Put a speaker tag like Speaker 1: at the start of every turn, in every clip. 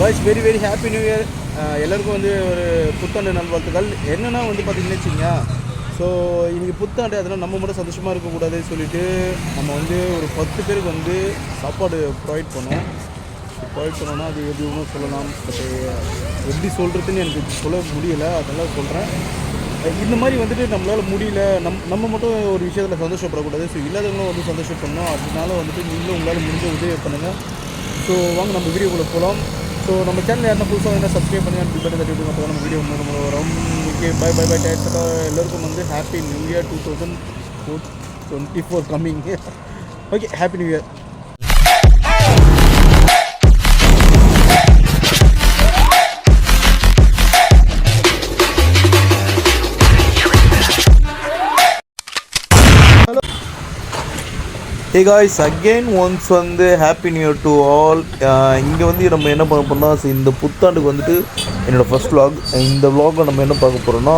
Speaker 1: Boys very very happy new year. எல்லாருக்கும் வந்து ஒரு புத்தாண்டு நல்வாழ்த்துக்கள். என்னென்னா வந்து பார்த்திங்கன்னு வச்சிங்க, ஸோ இன்றைக்கி புத்தாண்டு, அதெல்லாம் நம்ம மட்டும் சந்தோஷமாக இருக்கக்கூடாதுன்னு சொல்லிவிட்டு நம்ம வந்து ஒரு 10 பேருக்கு வந்து சாப்பாடு ப்ரொவைட் பண்ணோன்னா அது எப்படி ஒன்றும் சொல்லலாம். பட் எப்படி சொல்கிறதுன்னு எனக்கு சொல்ல முடியலை, அதெல்லாம் சொல்கிறேன். இந்த மாதிரி வந்துட்டு நம்மளால் முடியல, நம்ம மட்டும் ஒரு விஷயத்தில் சந்தோஷப்படக்கூடாது. ஸோ இல்லாதவங்களும் வந்து சந்தோஷப்படணும். அதனால வந்துட்டு நீங்களும் உங்களால் முடிஞ்ச உதவி பண்ணுங்கள். ஸோ வாங்க நம்ம வீடியோக்குள்ளே போகலாம். ஸோ நம்ம சேனல் யாருன்னா புதுசாக என்ன சப்ஸ்கிரைப் பண்ணி அந்த பில் தட்டி விட்டு நம்ம வீடியோ மூலமாக வரும். Okay, bye bye bye data. எல்லோருக்கும் வந்து happy new year 2024 coming. Okay, happy new year. Hey guys, again once வந்து happy new year to all. இங்கே வந்து நம்ம என்ன பண்ண போகிறோம்னா, இந்த புத்தாண்டுக்கு வந்துட்டு என்னோடய ஃபஸ்ட் vlog. இந்த vlogல நம்ம என்ன பார்க்க போகிறோன்னா,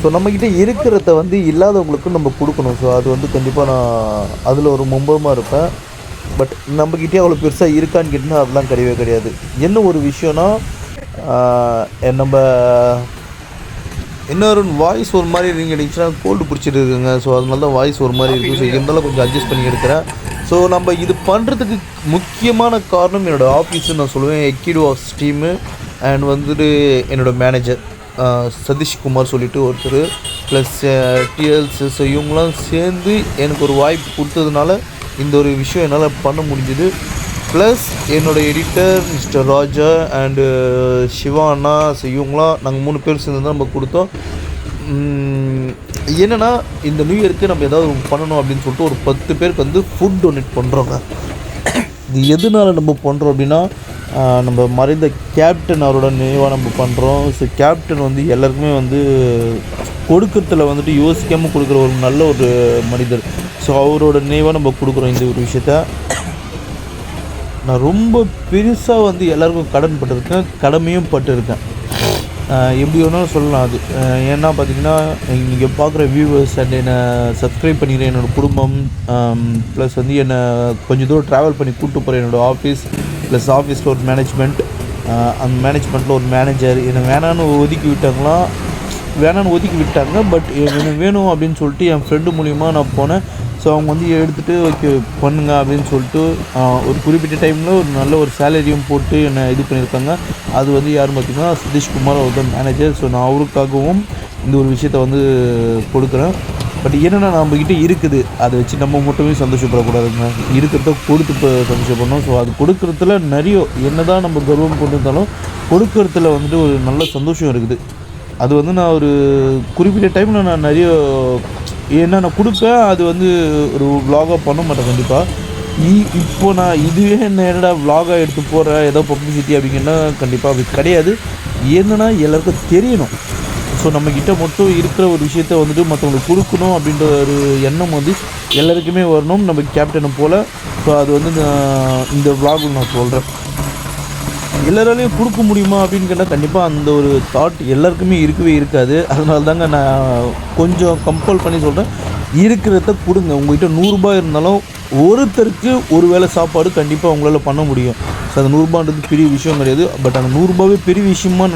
Speaker 1: ஸோ நம்மக்கிட்ட இருக்கிறத வந்து இல்லாதவங்களுக்கு நம்ம கொடுக்கணும். ஸோ அது வந்து கண்டிப்பாக நான் அதில் ஒரு மும்பமாக இருப்பேன். பட் நம்மக்கிட்டே அவ்வளோ பெருசாக இருக்கான்னு கேட்டால் அதெல்லாம் கிடையவே கிடையாது. என்ன ஒரு விஷயம்னா, நம்ம இன்னொரு வாய்ஸ் ஒரு மாதிரி நீங்கள் நினச்சினா கோல்டு பிடிச்சிட்டு இருக்குங்க. ஸோ அதனால தான் வாய்ஸ் ஒரு மாதிரி இருக்குது. ஸோ இருந்தாலும் கொஞ்சம் அட்ஜஸ்ட் பண்ணி எடுக்கிறேன். ஸோ நம்ம இது பண்ணுறதுக்கு முக்கியமான காரணம் என்னோடய ஆஃபீஸுன்னு நான் சொல்லுவேன். எக்கிடுவாஸ் டீமு அண்ட் வந்துட்டு என்னோடய மேனேஜர் சதீஷ்குமார் சொல்லிட்டு ஒருத்தர், ப்ளஸ் டிஎல்ஸு. ஸோ இவங்களாம் சேர்ந்து எனக்கு ஒரு வாய்ப்பு கொடுத்ததுனால இந்த ஒரு விஷயம் என்னால் பண்ண முடிஞ்சுது. ப்ளஸ் என்னோடய editor mister Raja and Siva அண்ணா. ஸோ இவங்களாம் நாங்கள் 3 பேர் சேர்ந்து தான் நம்ம கொடுத்தோம். என்னென்னா, இந்த நியூ இயருக்கு நம்ம ஏதாவது பண்ணணும் அப்படின்னு சொல்லிட்டு ஒரு 10 பேருக்கு வந்து ஃபுட் டொனேட் பண்ணுறோங்க. இது எதனால் நம்ம பண்ணுறோம் அப்படின்னா, நம்ம மறைந்த கேப்டன் அவரோட நினைவாக நம்ம பண்ணுறோம். ஸோ கேப்டன் வந்து எல்லாருக்குமே வந்து கொடுக்கறதுல வந்துட்டு யோசிக்காமல் கொடுக்குற ஒரு நல்ல ஒரு மனிதர். ஸோ அவரோட நினைவாக நம்ம கொடுக்குறோம் இந்த ஒரு விஷயத்த. நான் ரொம்ப பெருசாக வந்து எல்லாருக்கும் கடன் பட்டிருக்கேன், கடமையும் பட்டிருக்கேன். எப்படி வேணாலும் சொல்லலாம் அது. ஏன்னா பார்த்திங்கன்னா, இங்கே பார்க்குற வியூவர்ஸ் அண்ட் என்னை சப்ஸ்கிரைப் பண்ணிக்கிற என்னோடய குடும்பம், ப்ளஸ் வந்து என்னை கொஞ்சம் தூரம் ட்ராவல் பண்ணி கூப்பிட்டு போகிற என்னோடய ஆஃபீஸ், ப்ளஸ் ஆஃபீஸில் ஒரு மேனேஜ்மெண்ட், அந்த மேனேஜ்மெண்ட்டில் ஒரு மேனேஜர். என்னை வேணான்னு ஒதுக்கி விட்டாங்க. பட் எனக்கு வேணும் அப்படின்னு சொல்லிட்டு என் ஃப்ரெண்டு மூலிமா நான் போனேன். ஸோ அவங்க வந்து எடுத்துகிட்டு ஓகே பண்ணுங்க அப்படின்னு சொல்லிட்டு ஒரு குறிப்பிட்ட டைமில் ஒரு நல்ல ஒரு சேலரியும் போட்டு என்னை இது பண்ணியிருக்காங்க. அது வந்து யாரும் பார்த்திங்கன்னா சதீஷ்குமார், அவர் தான் மேனேஜர். ஸோ நான் அவருக்காகவும் இந்த ஒரு விஷயத்த வந்து கொடுக்குறேன். பட் என்னென்னா, நம்மக்கிட்ட இருக்குது, அதை வச்சு நம்ம மட்டுமே சந்தோஷப்படக்கூடாதுங்க. இருக்கிறத கொடுத்து இப்போ சந்தோஷப்படணும். ஸோ அது கொடுக்குறதுல நிறைய என்ன தான் நம்ம கர்வம் கொண்டு இருந்தாலும் கொடுக்குறதுல வந்துட்டு ஒரு நல்ல சந்தோஷம் இருக்குது. அது வந்து நான் ஒரு குறிப்பிட்ட டைமில் நான் நிறைய நான் கொடுப்பேன். அது வந்து ஒரு vlog-ஆக பண்ண மாட்டேன் கண்டிப்பாக. இப்போ நான் இதுவே என்னடா vlog-ஆக எடுத்து போகிறேன், ஏதோ பப்ளிசிட்டி அப்படிங்கன்னா கண்டிப்பாக அது கிடையாது. என்னென்னா, எல்லாருக்கும் தெரியணும். ஸோ நம்மக்கிட்ட மட்டும் இருக்கிற ஒரு விஷயத்த வந்துட்டு மற்றவங்களுக்கு கொடுக்கணும் அப்படின்ற ஒரு எண்ணம் வந்து எல்லாருக்குமே வரணும், நம்ம கேப்டனை போல். ஸோ அது வந்து இந்த vlog-ல நான் சொல்கிறேன். எல்லாராலையும் கொடுக்க முடியுமா அப்படின்னு கேட்டால் கண்டிப்பாக அந்த ஒரு தாட் எல்லாருக்குமே இருக்கவே இருக்காது. அதனால தாங்க நான் கொஞ்சம் கம்பல் பண்ணி சொல்கிறேன், இருக்கிறத கொடுங்க. உங்கள்கிட்ட 100 ரூபாய் இருந்தாலும் ஒருத்தருக்கு ஒரு வேளை சாப்பாடு கண்டிப்பாக உங்களால் பண்ண முடியும். ஸோ அந்த 100 ரூபான்றது பெரிய விஷயம் கிடையாது. பட் அந்த 100 ரூபாவே பெரிய விஷயமா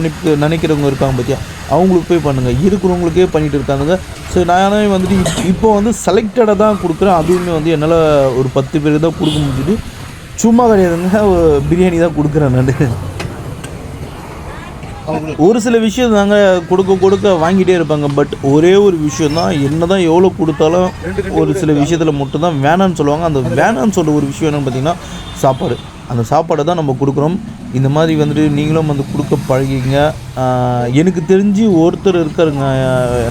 Speaker 1: நினைக்கிறவங்க இருக்காங்க பார்த்தியா, அவங்களுக்கு போய் பண்ணுங்கள். இருக்கிறவங்களுக்கே பண்ணிகிட்டு இருக்காங்க. ஸோ நானே வந்துட்டு இப்போ வந்து செலக்டடாக தான் கொடுக்குறேன். அதுவுமே வந்து என்னால் ஒரு 10 பேருக்கு தான் கொடுக்க முடிஞ்சுது. சும்மா கிடையாதுங்க, பிரியாணி தான் கொடுக்குறேன் நான். ஒரு சில விஷயம் தாங்க கொடுக்க வாங்கிட்டே இருப்பாங்க. பட் ஒரே ஒரு விஷயம் தான், என்ன தான் எவ்வளோ கொடுத்தாலும் ஒரு சில விஷயத்தில் மட்டும்தான் வேணான்னு சொல்லுவாங்க. அந்த வேணான்னு சொல்கிற ஒரு விஷயம் என்னென்னு பார்த்திங்கன்னா சாப்பாடு. அந்த சாப்பாடை தான் நம்ம கொடுக்குறோம். இந்த மாதிரி வந்துட்டு நீங்களும் வந்து கொடுக்க பழகிங்க. எனக்கு தெரிஞ்சு ஒருத்தர் இருக்காருங்க,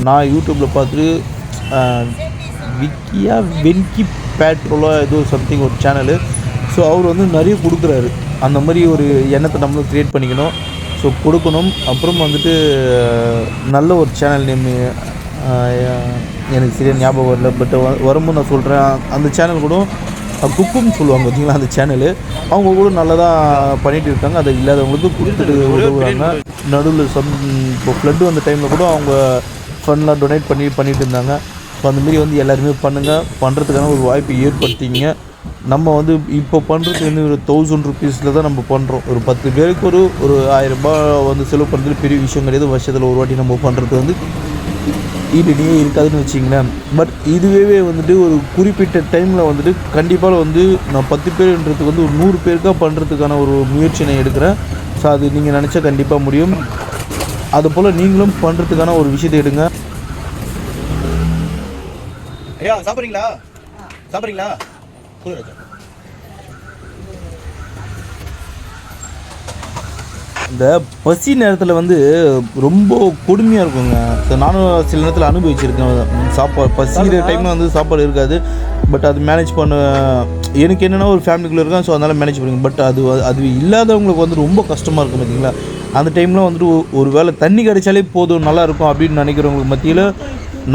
Speaker 1: நான் யூடியூப்பில் பார்த்துட்டு வென்கி பேட்ரோலா ஏதோ சம்திங் ஒரு சேனலு. ஸோ அவர் வந்து நிறைய கொடுக்குறாரு. அந்த மாதிரி ஒரு எண்ணத்தை நம்மளும் க்ரியேட் பண்ணிக்கணும். ஸோ கொடுக்கணும். அப்புறம் வந்துட்டு நல்ல ஒரு சேனல் நேம் எனக்கு சரியாக ஞாபகம் வரல. பட் வரும்போது நான் சொல்கிறேன், அந்த சேனல் கூட குக்குன்னு சொல்லுவாங்க பார்த்தீங்களா, அந்த சேனலு அவங்க கூட நல்லதாக பண்ணிகிட்டு இருக்காங்க. அதை இல்லாதவங்களுக்கு கொடுத்துட்டு உதவுறாங்க. நடுவில் இப்போ ஃப்ளட்டு வந்த டைமில் கூட அவங்க ஃபண்ட்லாம் டொனேட் பண்ணிகிட்டு இருந்தாங்க. ஸோ அந்தமாரி வந்து எல்லாருமே பண்ணுங்கள், பண்ணுறதுக்கான ஒரு வாய்ப்பை ஏற்படுத்திங்க. நம்ம வந்து இப்போ பண்ணுறது வந்து ஒரு 1000 ருபீஸில் தான் நம்ம பண்ணுறோம். ஒரு 10 பேருக்கு ஒரு ஒரு 1000 ரூபாய் வந்து செலவு பண்ணுறது பெரிய விஷயம் கிடையாது. வருஷத்தில் ஒரு வாட்டி நம்ம பண்ணுறது வந்து ஈடுனியே இருக்காதுன்னு வச்சிங்களேன். பட் இதுவே வந்துட்டு ஒரு குறிப்பிட்ட டைமில் வந்துட்டு கண்டிப்பாக வந்து நான் 10 பேருன்றதுக்கு வந்து ஒரு 100 பேருக்காக பண்ணுறதுக்கான ஒரு முயற்சி நான் எடுக்கிறேன். ஸோ அது நீங்கள் நினச்சா கண்டிப்பாக முடியும். அதுபோல் நீங்களும் பண்ணுறதுக்கான ஒரு விஷயத்தை எடுங்க.
Speaker 2: ஐயா சாப்பிட்றீங்களா? சாப்பிட்றீங்களா?
Speaker 1: இந்த பசி நேரத்தில் வந்து ரொம்ப கொடுமையாக இருக்குங்க. ஸோ நானும் சில நேரத்தில் அனுபவிச்சிருக்கேன். சாப்பாடு பசிக்கிற டைமில் வந்து சாப்பாடு இருக்காது. பட் அது மேனேஜ் பண்ண எனக்கு என்னென்னா ஒரு ஃபேமிலிக்குள்ளே இருக்கேன். ஸோ அதனால் மேனேஜ் பண்ணுங்க. பட் அது இல்லாதவங்களுக்கு வந்து ரொம்ப கஷ்டமாக இருக்கும் பார்த்தீங்களா. அந்த டைமில் வந்துட்டு ஒரு வேளை தண்ணி கிடைச்சாலே போதும் நல்லாயிருக்கும் அப்படின்னு நினைக்கிறவங்களுக்கு மத்தியில்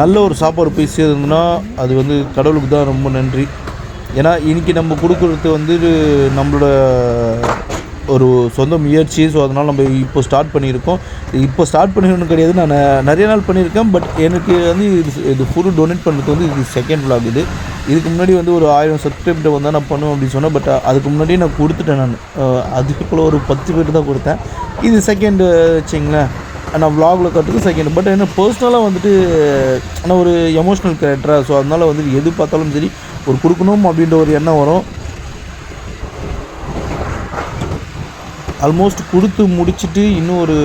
Speaker 1: நல்ல ஒரு சாப்பாடு போய் சேர்ந்ததுன்னா அது வந்து கடவுளுக்கு தான் ரொம்ப நன்றி. ஏன்னா இன்றைக்கி நம்ம கொடுக்குறது வந்து நம்மளோட ஒரு சொந்த முயற்சி. ஸோ அதனால் நம்ம இப்போ ஸ்டார்ட் பண்ணியிருக்கோம். இப்போ ஸ்டார்ட் பண்ணிக்கணும்னு கிடையாது, நான் நிறைய நாள் பண்ணியிருக்கேன். பட் எனக்கு வந்து இது ஃபுட்டு டொனேட் பண்ணுறது வந்து இது செகண்ட் vlog இது. இதுக்கு முன்னாடி வந்து ஒரு 1000 சப்ஸ்கிரைபர் வந்தால் நான் பண்ணுவேன் அப்படின்னு சொன்னேன். பட் அதுக்கு முன்னாடியே நான் கொடுத்துட்டேன். நான் அதுக்குள்ளே ஒரு 10 பேர் தான் கொடுத்தேன். இது செகண்ட் வச்சிங்களேன். நான் vlogல கட்டுறது செகண்ட். பட் என்ன பர்சனலாக வந்துட்டு ஆனால் ஒரு எமோஷ்னல் கேரக்டராக. ஸோ அதனால் வந்து எது பார்த்தாலும் சரி ஒரு கொடுக்கணும் அப்படின்ற ஒரு எண்ணம் வரும். ஆல்மோஸ்ட் கொடுத்து முடிச்சுட்டு இன்னும் ஒரு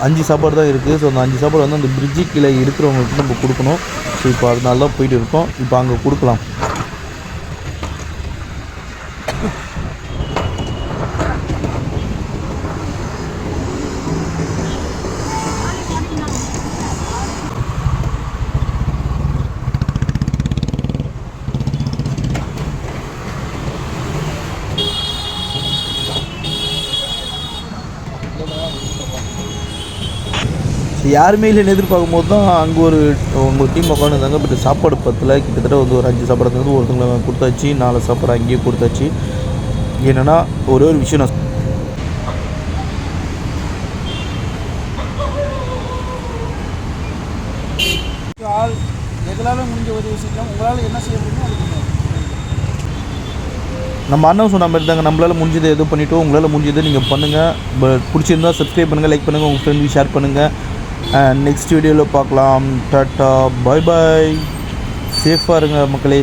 Speaker 1: 5 சாப்பாடு தான் இருக்குது. ஸோ அந்த 5 சாப்பாடு வந்து அந்த பிரிட்ஜு கீழே இருக்கிறவங்களுக்கு நம்ம கொடுக்கணும். ஸோ இப்போ அதனால தான் போயிட்டு இருக்கோம். இப்போ அங்கே கொடுக்கலாம். யாருமே இல்லைன்னு எதிர்பார்க்கும்போது தான் அங்கே உங்கள் டீம் உட்காந்துருந்தாங்க. பட் சாப்பாடு பத்தில் கிட்டத்தட்ட வந்து ஒரு 5 சாப்பாடு வந்து ஒருத்தவங்களை கொடுத்தாச்சு. 4 சாப்பாடு அங்கேயே கொடுத்தாச்சு. என்னென்னா ஒரே ஒரு விஷயம் நான்
Speaker 2: எங்களால் முடிஞ்ச ஒரு விஷயம் உங்களால் என்ன செய்ய முடியுமோ
Speaker 1: நம்ம அண்ணன் சொன்ன மாதிரி தாங்க. நம்மளால் முடிஞ்சதை எதுவும் பண்ணிவிட்டோம். உங்களால் முடிஞ்சதை நீங்கள் பண்ணுங்கள். பட் பிடிச்சிருந்தா சப்ஸ்கிரைப் பண்ணுங்கள், லைக் பண்ணுங்கள், உங்கள் ஃப்ரெண்ட்ஸுக்கு ஷேர் பண்ணுங்கள். நெக்ஸ்ட் வீடியோவில் பார்க்கலாம். டாட்டா, பாய் பாய். சேஃபாக இருங்க மக்களே.